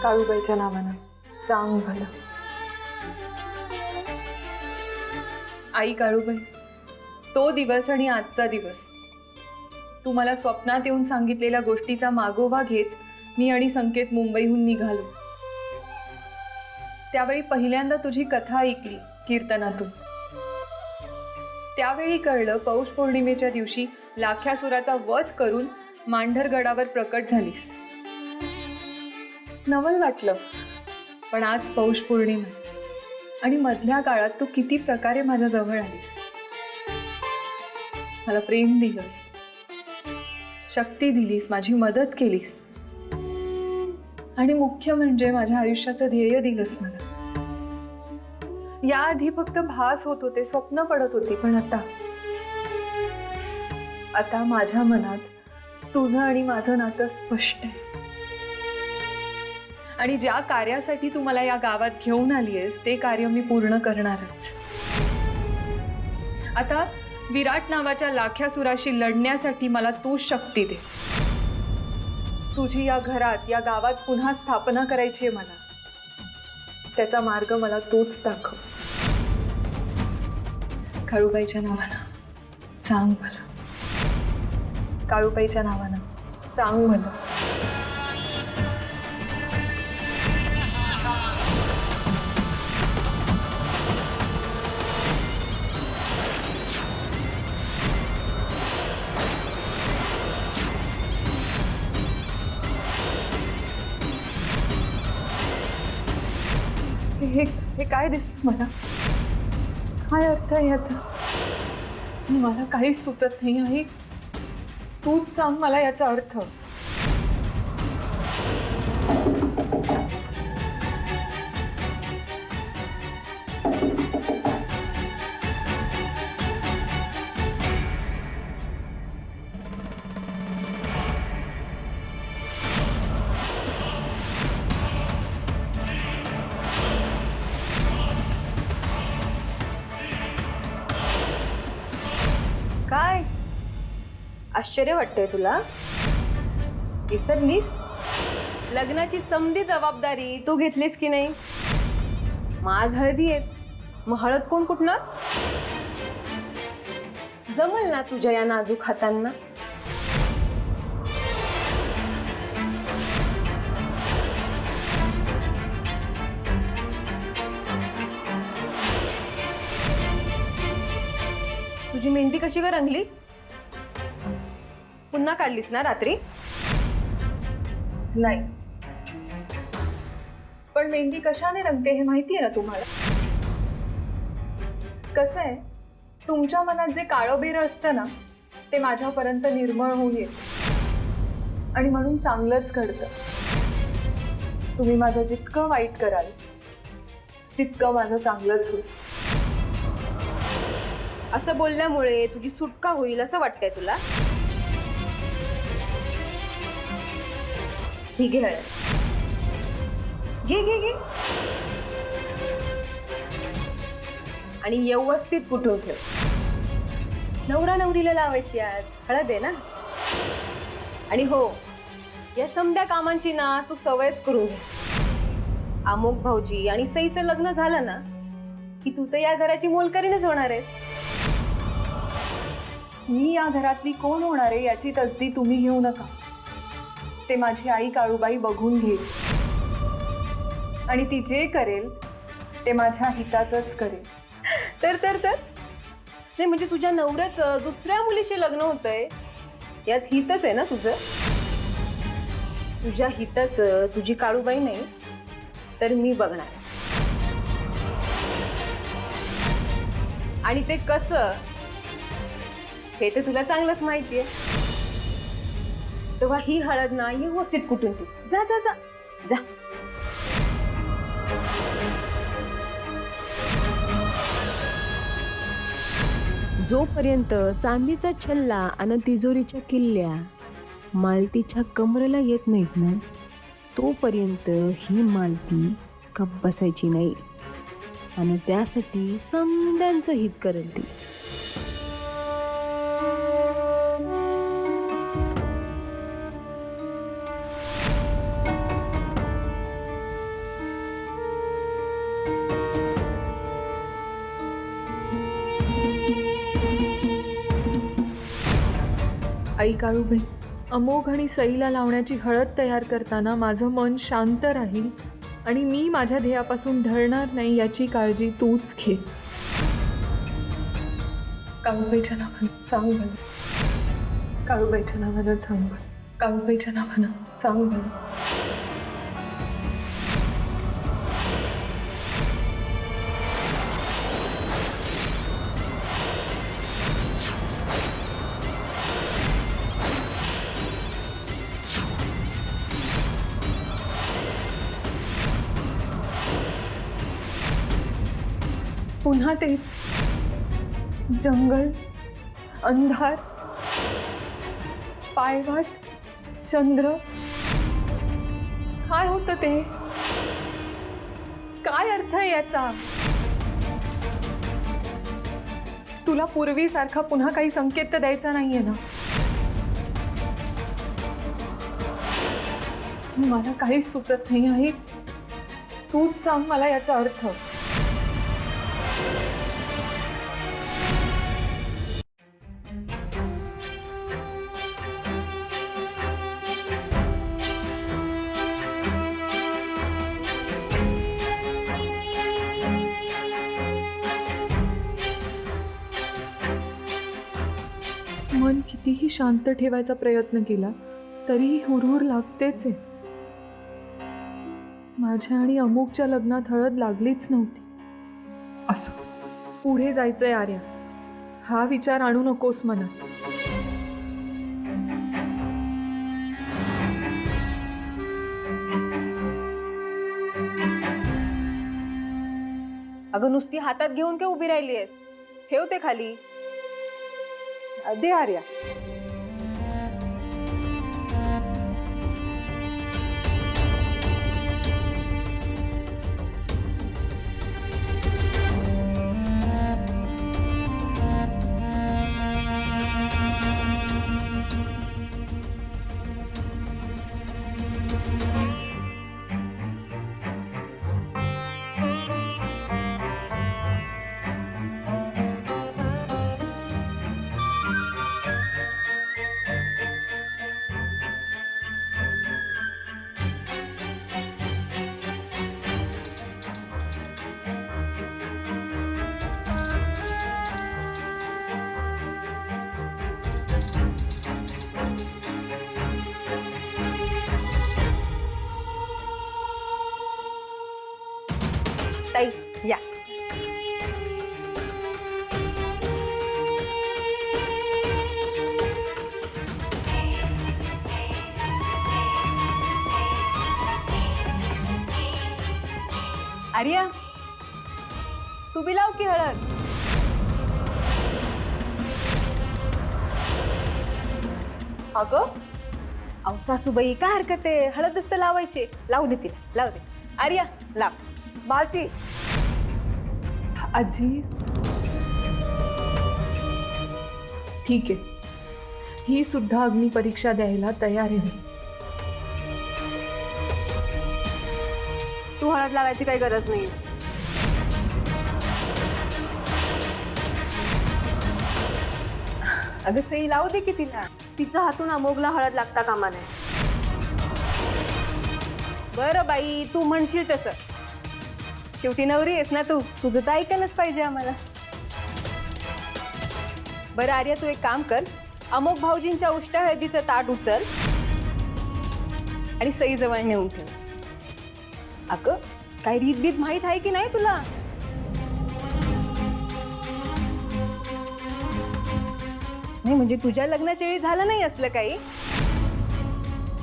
काळूबाईच्या नावानं चांग भलं. आई काळूबाई, तो दिवस आणि आजचा दिवस, तू मला स्वप्नात येऊन सांगितलेल्या गोष्टीचा मागोवा घेत मी आणि संकेत मुंबईहून निघालो. त्यावेळी पहिल्यांदा तुझी कथा ऐकली कीर्तनातून. त्यावेळी कळलं पौष पौर्णिमेच्या दिवशी लाख्यासुराचा वध करून मांढरगडावर प्रकट झालीस. नवल वाटलं, पण आज पौष पौर्णिमा आणि मधल्या काळात तू किती प्रकारे माझ्या जवळ आलीस. मला प्रेम दिलंस, शक्ती दिलीस, माझी मदत केलीस आणि मुख्य म्हणजे माझ्या आयुष्याचं ध्येय दिलंस मला. याआधी फक्त भास होत होते, स्वप्न पडत होती, पण आता माझ्या मनात तुझं आणि माझं नातं स्पष्ट आहे. आणि ज्या कार्यासाठी तू मला या गावात घेऊन आलीयस ते कार्य मी पूर्ण करणारच. आता विराट नावाच्या लाख्यासुराशी लढण्यासाठी मला तू शक्ती दे. तुझी या घरात, या गावात पुन्हा स्थापना करायची आहे मला. त्याचा मार्ग मला तूच दाखव. काळूबाईच्या नावानं चांग भलं. काळूबाईच्या नावानं चांग भलं. हे काय दिसत मला? काय अर्थ आहे याचा? मला काहीच सुचत नाही आई. तूच सांग मला याचा अर्थ. काय आश्चर्य वाटतंय तुला? विसरलीस? लग्नाची समधी जबाबदारी तू घेतलीस की नाही? माझ हळदी आहेत, मग हळद कोण कुठणार? जमल ना तुझ्या या नाजूक हातांना? तुझी मेहंदी कशी ग रंगली? पुन्हा काढलीस ना रात्री? नाही, पण मेहंदी कशाने रंगते हे माहिती आहे ना तुम्हाला? कसं आहे, तुमच्या मनात जे काळं बेरं असतं ना ते माझ्यापर्यंत निर्मळ होऊन येतं आणि म्हणून चांगलंच घडतं. तुम्ही माझं जितकं वाईट कराल तितकं माझं चांगलंच होईल. असं बोलल्यामुळे तुझी सुटका होईल असं वाटतंय तुला? ही घे हळद. घे घे घे आणि व्यवस्थित कुठून ठेव. नवरा नवरीला लावायची आज हळद आहे ना. आणि हो, या समध्या कामांची ना तू सवयच करून घे. अमोक भाऊजी आणि सईचं लग्न झालं ना की तू तर या घराची मोलकरीणच होणार आहे. मी या घरातली कोण होणार आहे याची तसदी तुम्ही घेऊ नका. ते माझी आई काळूबाई बघून घेईल आणि ती जे करेल ते माझ्या हिताचंच करेल. तर नाही म्हणजे तुझ्या नवऱ्याचं दुसऱ्या मुलीशी लग्न होतंय यात हितच आहे ना तुझं? तुझ्या हिताचं तुझी काळूबाई नाही तर मी बघणार. आणि ते कसं हे तर तुला चांगलंच माहितीये. तेव्हा ही हळद ना ही व्यवस्थित कुठून तू जा जा जा जा. जोपर्यंत चांदीचा छल्ला आणि तिजोरीच्या किल्ल्या मालतीच्या कमरेला येत नाहीत ना तोपर्यंत ही मालती गप्प बसायची नाही. आणि त्यासाठी समद्यांचं हित करेल ती. आई काळूबाई, अमोघ आणि सईला लावण्याची हळद तयार करताना माझं मन शांत राहील आणि मी माझ्या ध्येयापासून ढळणार नाही याची काळजी तूच घे. काळूबाईच्या नावानं सांग भलं. काळूबाईच्या नावानं सांग भलं. काळूबाईच्या नावानं सांग भलं. पुन्हा तेच जंगल, अंधार, पायवाट, चंद्र. काय होतं ते? काय अर्थ आहे याचा? तुला पूर्वीसारखा पुन्हा काही संकेत तर द्यायचा नाहीये ना? मला काहीच सुचत नाही आहे. तूच सांग मला याचा अर्थ. मन कितीही शांत ठेवायचा प्रयत्न केला तरीही हुरहुर लागतेच आहे. माझ्या आणि अमुकच्या लग्नात हळद लागलीच नव्हती. असो, पुढे जायचंय आर्या. हा विचार आणू नकोस मनात. अगं नुसती हातात घेऊन काय उभी राहिली आहेस? ठेवते खाली. दे आर्या. ताई या. आर्या, तू बी लाव की हळद. अगं अहो सासूबाई, काय हरकत आहे? हळदच तर लावायची. लावू दे तिला, लावू दे. आर्या लाव. बालती. आजी, ठीक आहे. ही सुद्धा अग्निपरीक्षा द्यायला तयार आहे मी. तू हळद लावायची काही गरज नाही. अगं सई लावू दे की तिला. तिच्या हातून अमोघला हळद लागता कामा नये. बरं बाई, तू म्हणशील तसं. शेवटी नवरी आहेस ना तू. तुझं तर ऐकायलाच पाहिजे आम्हाला. बरं आर्या, तू एक काम कर. अमोघ भाऊजींच्या उष्टा हळदीचं ताट उचल आणि सई जवळ नेऊन ठेव. अगं काही रीतबीत माहीत आहे की नाही तुला? नाही म्हणजे तुझ्या लग्नाच्या वेळी झालं नाही असलं काही.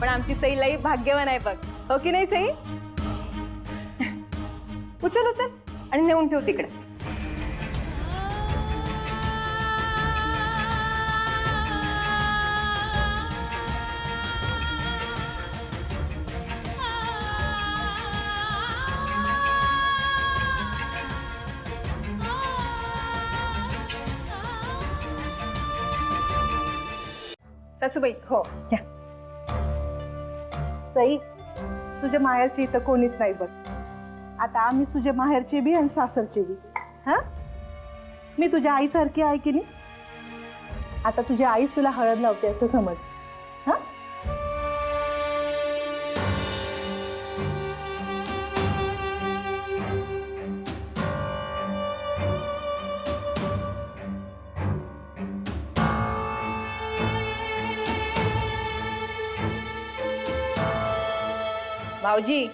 पण आमची सईलाई भाग्यवान आहे बघ. हो की नाही सई? उचल उचल आणि नेऊन ठेव तिकडे. सासूबाई हो घ्या. सई, तुझ्या माहेरची इथं कोणीच नाही बघ. आता आम्ही तुझ्या माहेरचे बी आणि सासरचे बी. हा, मी तुझ्या आईसारखी आहे की नाही? आता तुझी आई तुला हळद लावते असं समज. हा भाऊजी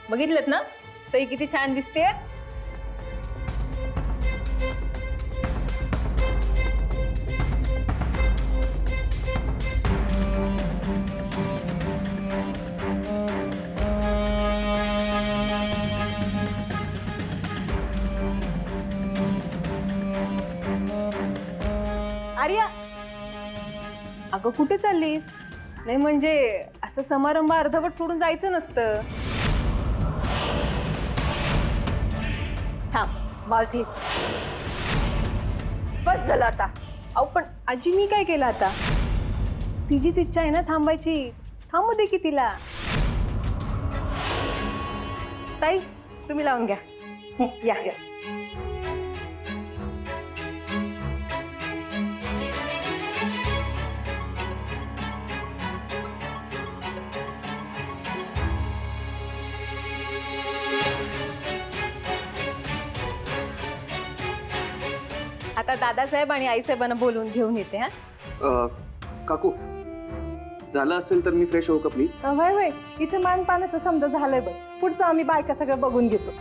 बघितलं ना सई किती छान दिसते. आर्या अगं कुठे चाललीस? नाही म्हणजे असं समारंभ अर्धवट सोडून जायचं नसतं. थांब मालती बस झालं आता. अहो पण आजी मी काय केलं आता? तिचीच इच्छा आहे ना थांबायची, थांबू दे की तिला. ताई तुम्ही लावून घ्या. या या. आता दादासाहेब आणि आईसाहेबांना बोलून घेऊन येते. हा काकू झालं असेल तर मी फ्रेश होऊ का प्लीज? वय वय इथे मानपानाचं समजा झालंय बघ. पुढचं आम्ही बायका सगळं बघून घेतो.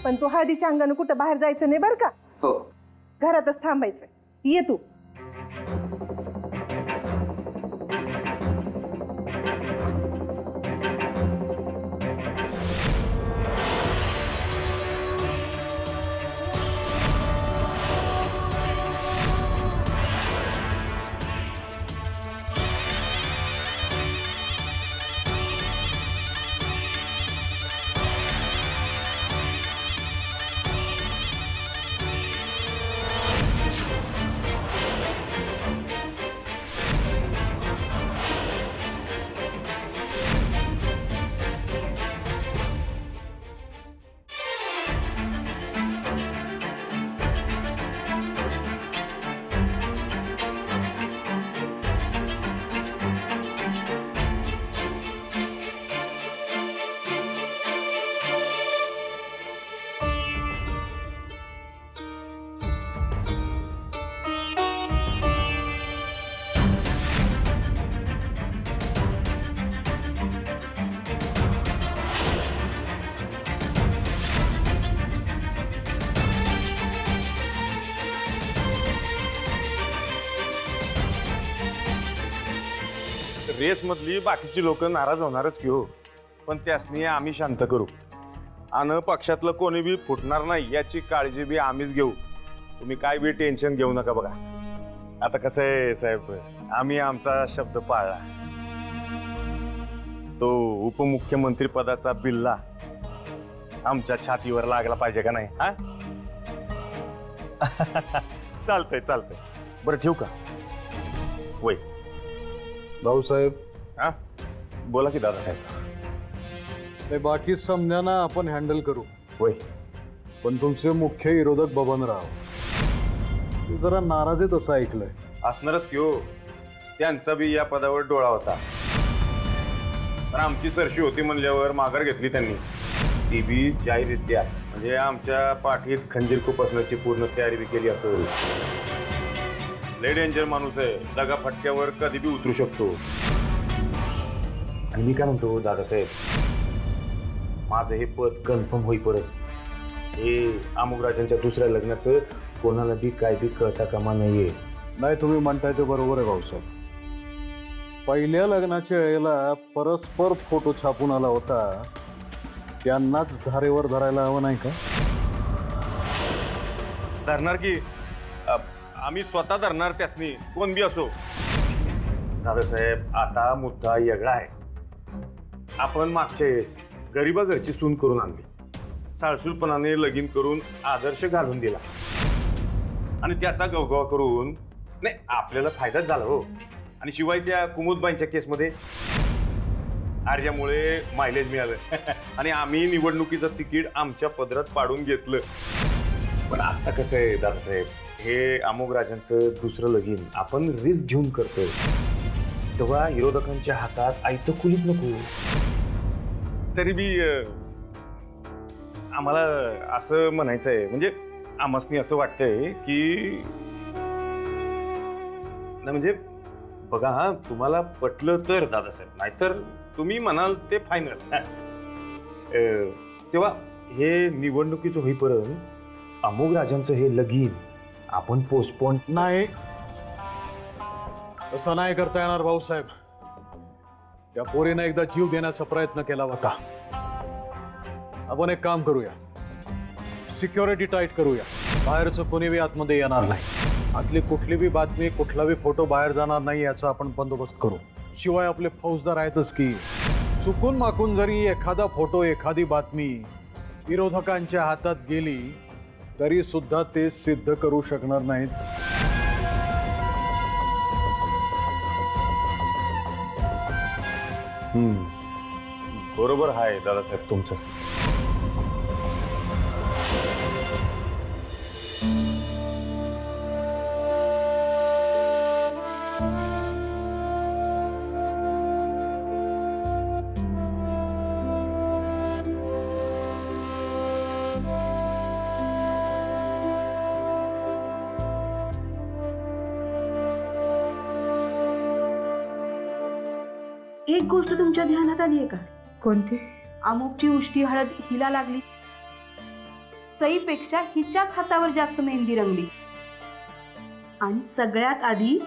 पण तू हळदीच्या अंगानं कुठं बाहेर जायचं नाही बरं का. हो. घरातच थांबायचं. ये तू. रेस मधली बाकीची लोक नाराज होणारच की हो, पण त्यासनी आम्ही शांत करू. आणि पक्षातलं कोणी बी फुटणार नाही याची काळजी बी आम्हीच घेऊ. तुम्ही काय बी टेन्शन घेऊ नका. बघा आता कसं आहे साहेब, आम्ही आमचा शब्द पाळला. तो उपमुख्यमंत्री पदाचा बिल्ला आमच्या छातीवर लागला पाहिजे का नाही? हा चालतंय चालतंय. बरं ठेवू का? वय भाऊसाहेब हा बोला की दादासाहेब. ते बाकी समजाना आपण हँडल करू. वय पण तुमचे मुख्य विरोधक बबनराव ते जरा नाराज आहेत असं ऐकलंय. असणारच की हो, त्यांचा बी या पदावर डोळा होता. पण आमची सरशी होती म्हणल्यावर माघार घेतली त्यांनी. ती बी जाहीररित्या, म्हणजे आमच्या पाठीत खंजीर खुपसण्याची पूर्ण तयारी बी केली असेल. लय डेंजर माणूस आहे, दगा फटक्यावर कधी बी उतरू शकतो. आणि मी काय म्हणतो दादासाहेब, माझं हे पद कन्फर्म होईपर्यंत हे आमुगराजांच्या दुसऱ्या लग्नाचं कोणाला बी काय बी कळता कामा नाहीये. नाही तुम्ही म्हणताय ते बरोबर आहे भाऊसाहेब. पहिल्या लग्नाच्या वेळेला परस्पर फोटो छापून आला होता, त्यांनाच धारेवर धरायला हवं नाही का? धरणार की आम्ही स्वतः धरणार त्यासनी, कोण बी असो. दादासाहेब आता मुद्दा वेगळा आहे. आपण मागच्या वेळेस गरीबा घरची सून करून आणली, साळसूलपणाने लगीन करून आदर्श घालून दिला आणि त्याचा गवगवा करून नाही आपल्याला फायदाच झाला हो. आणि शिवाय त्या कुमुदबाईंच्या केसमध्ये अर्जामुळे मायलेज मिळालं आणि आम्ही निवडणुकीचं तिकीट आमच्या पदरात पाडून घेतलं. पण आता कसं आहे दादासाहेब, हे अमोघ राजांचं दुसरं लगीन आपण रिस्क घेऊन करतोय, तेव्हा विरोधकांच्या हातात आयतं कुलीत नको. तरी बी आम्हाला असं म्हणायचं आहे, म्हणजे आमसनी असं वाटतंय की नाही म्हणजे बघा हा, तुम्हाला पटलं तर दादासाहेब, नाहीतर तुम्ही म्हणाल ते फायनल. तेव्हा हे निवडणुकीचं होईपर्यंत अमोघ राजांचं हे लगीन आपण पोस्टपोन नाही, तसं नाही करता येणार भाऊसाहेब. त्या पोरीनं एकदा जीव देण्याचा प्रयत्न केला होता. आपण एक काम करूया, सिक्युरिटी टाईट करूया. बाहेरचं कोणी बी आतमध्ये येणार नाही. आतली कुठली बी बातमी, कुठला बी फोटो बाहेर जाणार नाही याचा आपण बंदोबस्त करू. शिवाय आपले फौजदार आहेतच की, चुकून माकून जरी एखादा फोटो, एखादी बातमी विरोधकांच्या हातात गेली तरी सुद्धा ते सिद्ध करू शकणार नाहीत. बरोबर आहे दादासाहेब तुमचं. एक गोष्ट तुमच्या ध्यानात आली आहे का? कोणती? अमुकची उष्टी हळद हिला लागली, सईपेक्षा हिच्याच हातावर जास्त मेहंदी रंगली, आणि सगळ्यात आधी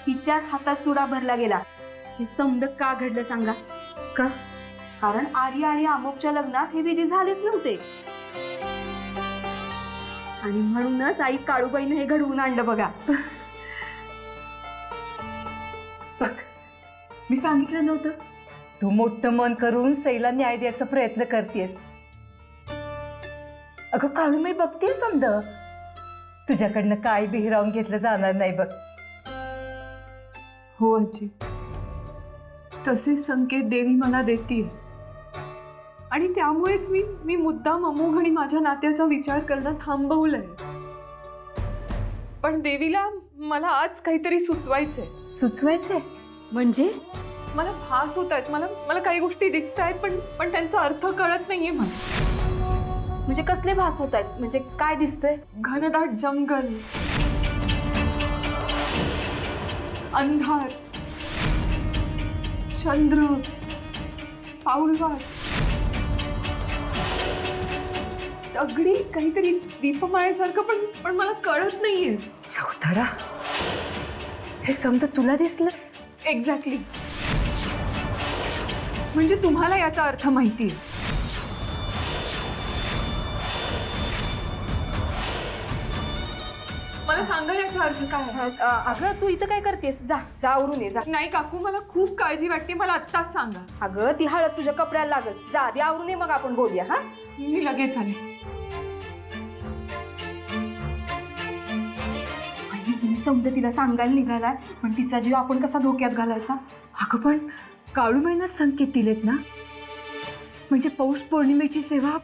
हिच्याच हातात चुडा भरला गेला. हे समद का घडलं सांगा? का? कारण आर्या आणि अमुकच्या लग्नात हे विधी झालेच नव्हते, आणि म्हणूनच आई काळूबाईने हे घडवून आणलं. बघा, बघ, मी सांगितलं नव्हतं? तू मोठं मन करून सईला न्याय द्यायचा प्रयत्न करतेस. अगं काळूबाई, बघते समज तुझ्याकडनं काय बिहिरावून घेतलं जाणार नाही बघ. हो आजी, तसेच संकेत देवी मला देतीये, आणि त्यामुळेच मी मुद्दाम अमोघ आणि माझ्या नात्याचा विचार करणं थांबवलंय. पण देवीला मला आज काहीतरी सुचवायचंय. सुचवायचंय म्हणजे मला भास होत आहेत, मला काही गोष्टी दिसत आहेत, पण त्यांचा अर्थ कळत नाहीये मला. म्हणजे कसले भास होत आहेत? म्हणजे काय दिसतंय? घनदाट जंगल, अंधार, चंद्र, पाऊलवाट, दगडी काहीतरी दीपमाळेसारखं, पण मला कळत नाहीये. सौदारा, हे समजा तुला दिसलं? एक्झॅक्टली. म्हणजे तुम्हाला याचा अर्थ माहितीये? मला सांगा याचा अर्थ काय आहे? अगं तू इथं काय करतेस? जा जा आवरून ये जा. नाही काकू, मला खूप काळजी वाटते, मला आत्ताच सांगा. अगं ती हळद तुझ्या कपड्याला लागल. जा आधी आवरून ये, मग आपण बोलूया. हा, मी लगेच आले. आणि तुम्ही समजा तिला सांगायला निघालाय, पण तिचा जीव आपण कसा धोक्यात घालायचा? अगं पण काळूबाईंना संकेत दिलेत ना, म्हणजे पौष पौर्णिमेची सेवा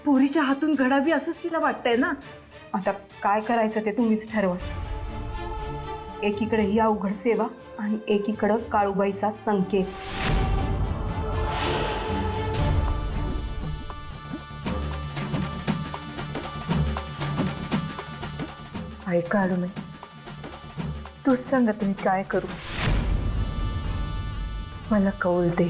पोरीच्या हातून घडावी असंच तिला वाटतंय ना. आता काय करायचं ते तुम्हीच ठरवा. एकीकडे ही अवघड सेवा आणि एकीकडं काळूबाईचा संकेत. ऐक काळूबाई, तूच सांगा तुम्ही काय करू. मला कौल दे.